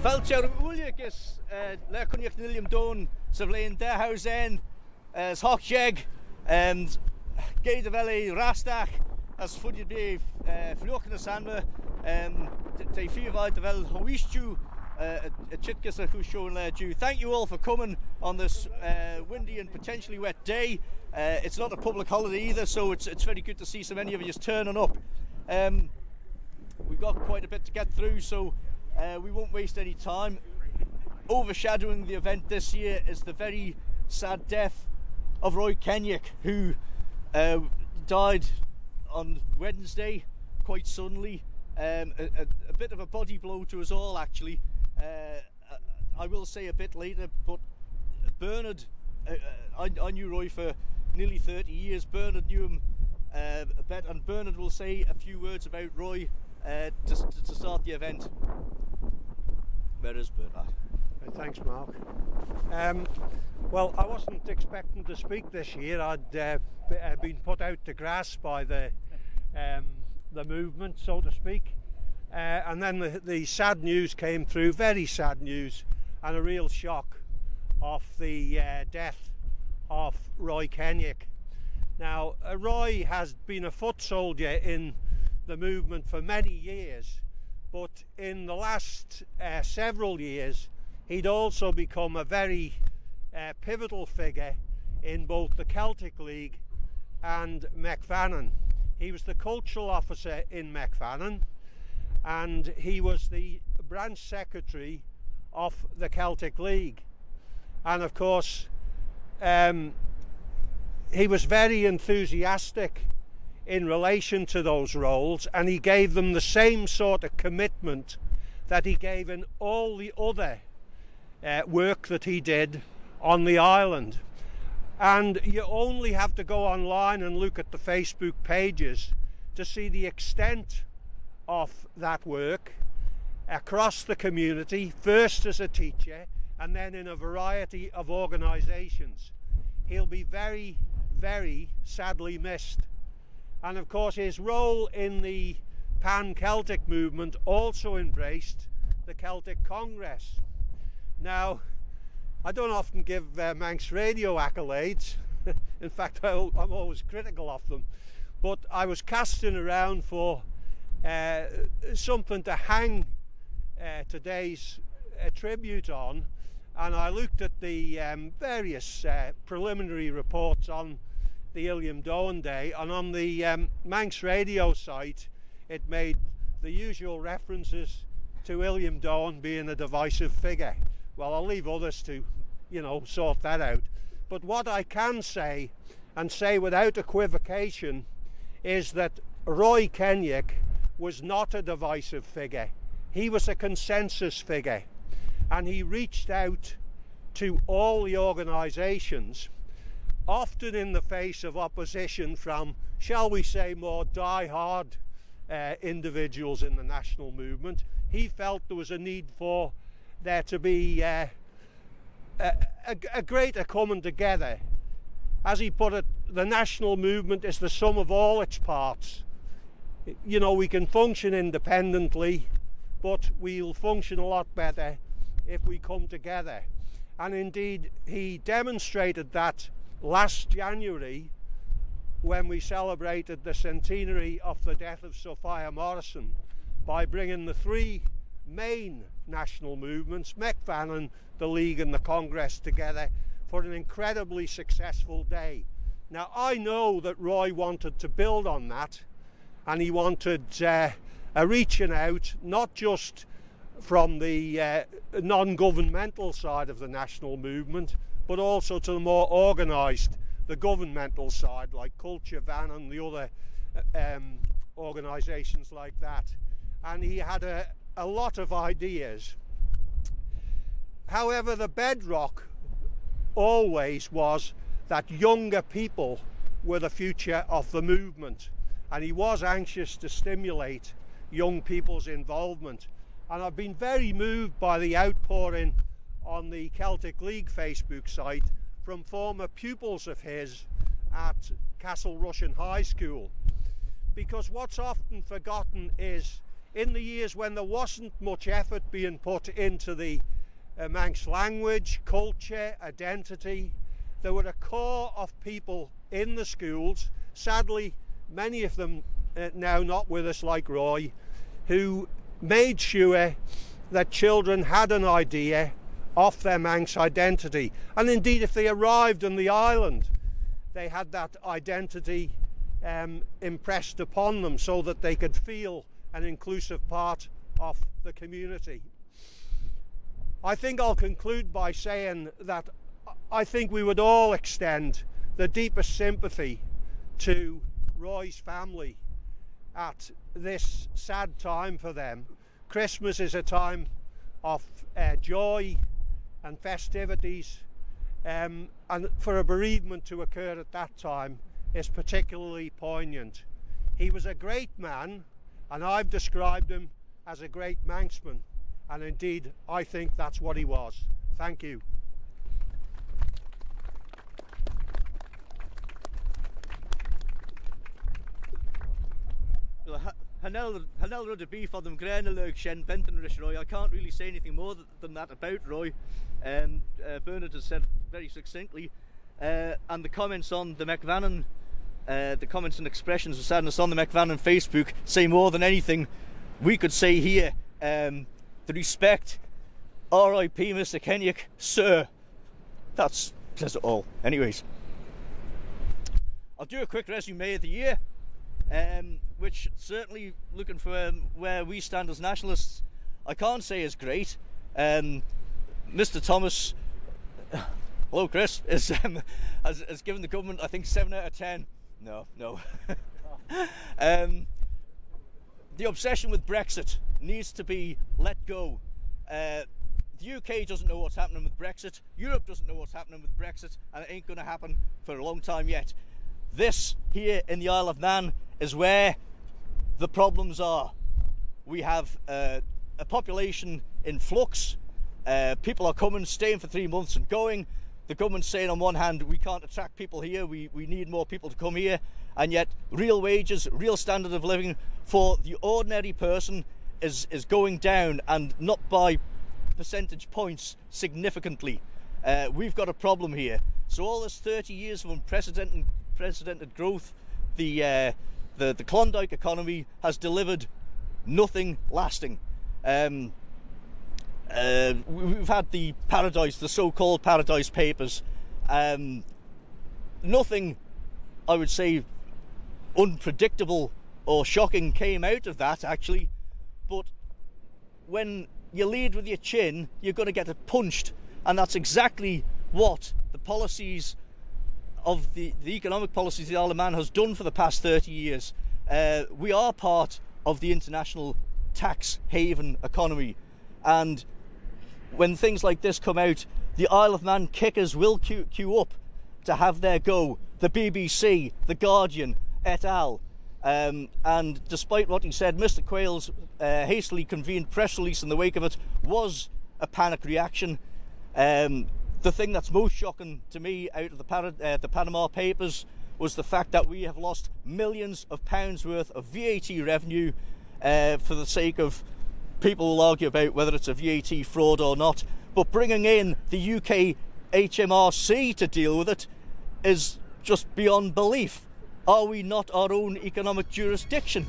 Felcher Uliakis, Lerconiac Illiam Dhone, Savlain Dehausen, as Hochjeg, and Gaidaveli Rastach, as Fudjib Flokna Sanma, Te Fiva Devel Hoishu, a Chitkas Husho and Lerju. Thank you all for coming on this windy and potentially wet day. It's not a public holiday either, so it's very good to see so many of you turning up. We've got quite a bit to get through, so we won't waste any time. Overshadowing the event this year is the very sad death of Roy Kenyock, who died on Wednesday quite suddenly. A bit of a body blow to us all, actually. I will say a bit later, but Bernard, I knew Roy for nearly 30 years. Bernard knew him a bit, and Bernard will say a few words about Roy to start the event. Where is Bernard? Thanks, Mark. Well, I wasn't expecting to speak this year. I'd been put out to grass by the movement, so to speak. And then the sad news came through, very sad news, and a real shock of the death of Roy Kenyock. Now, Roy has been a foot soldier in the movement for many years, but in the last several years, he'd also become a very pivotal figure in both the Celtic League and Vannin. He was the cultural officer in Vannin, and he was the branch secretary of the Celtic League. And of course, he was very enthusiastic in relation to those roles, and he gave them the same sort of commitment that he gave in all the other work that he did on the island. And you only have to go online and look at the Facebook pages to see the extent of that work across the community, first as a teacher and then in a variety of organisations. He'll be very, very sadly missed. And of course, his role in the pan-Celtic movement also embraced the Celtic Congress. Now, I don't often give Manx Radio accolades. In fact, I'm always critical of them. But I was casting around for something to hang today's tribute on, and I looked at the various preliminary reports on the Illiam Dhone Day, and on the Manx Radio site it made the usual references to Illiam Dhone being a divisive figure. Well, I'll leave others to, sort that out. But what I can say, and say without equivocation, is that Roy Kenyock was not a divisive figure. He was a consensus figure, and he reached out to all the organisations, often in the face of opposition from, shall we say, more die-hard individuals in the national movement. He felt there was a need for there to be a greater coming together. As he put it, the national movement is the sum of all its parts. We can function independently, but we'll function a lot better if we come together. And indeed, he demonstrated that last January when we celebrated the centenary of the death of Sophia Morrison by bringing the three main national movements, Vannin, the League and the Congress, together for an incredibly successful day. Now, I know that Roy wanted to build on that, and he wanted a reaching out, not just from the non-governmental side of the national movement, but also to the more organised, the governmental side, like Culture, Vannin and the other organisations like that. And he had a lot of ideas. However, the bedrock always was that younger people were the future of the movement, and he was anxious to stimulate young people's involvement. And I've been very moved by the outpouring on the Celtic League Facebook site from former pupils of his at Castle Rushen High School, because what's often forgotten is in the years when there wasn't much effort being put into the Manx language, culture, identity, there were a core of people in the schools, sadly many of them now not with us like Roy, who made sure that children had an idea of their Manx identity. And indeed, if they arrived on the island, they had that identity impressed upon them so that they could feel an inclusive part of the community. I think I'll conclude by saying that I think we would all extend the deepest sympathy to Roy's family at this sad time for them. Christmas is a time of joy and festivities, and for a bereavement to occur at that time is particularly poignant. He was a great man, and I've described him as a great Manxman, and indeed I think that's what he was. Thank you. Hanel rud a beef on them Grenelurg Shen Benton Rish Roy. I can't really say anything more than that about Roy. Bernard has said very succinctly, and the comments on the McVannin, the comments and expressions of sadness on the McVannin Facebook say more than anything we could say here. The respect, R.I.P. Mr. Kenyak, sir. That says it all. Anyways, I'll do a quick resume of the year. Which certainly, looking for where we stand as nationalists, I can't say is great. Mr. Thomas, hello Chris, has given the government, I think, 7 out of 10. No. The obsession with Brexit needs to be let go. The UK doesn't know what's happening with Brexit. Europe doesn't know what's happening with Brexit, and it ain't going to happen for a long time yet. This here in the Isle of Man is where the problems are. We have a population in flux. People are coming, staying for 3 months and going. The government's saying on one hand we can't attract people here, we need more people to come here, and yet real wages, real standard of living for the ordinary person is going down, and not by percentage points, significantly. We've got a problem here. So all this 30 years of unprecedented growth, the Klondike economy has delivered nothing lasting. We've had the so-called Paradise Papers. Nothing, I would say, unpredictable or shocking came out of that, actually. But when you lead with your chin, you're going to get it punched. And that's exactly what the policies of the economic policies the Isle of Man has done for the past 30 years. We are part of the international tax haven economy, and when things like this come out, the Isle of Man kickers will queue up to have their go. The BBC, The Guardian, et al. And despite what he said, Mr. Quayle's hastily convened press release in the wake of it was a panic reaction. The thing that's most shocking to me out of the Panama Papers was the fact that we have lost millions of pounds worth of VAT revenue for the sake of people will argue about whether it's a VAT fraud or not. But bringing in the UK HMRC to deal with it is just beyond belief. Are we not our own economic jurisdiction?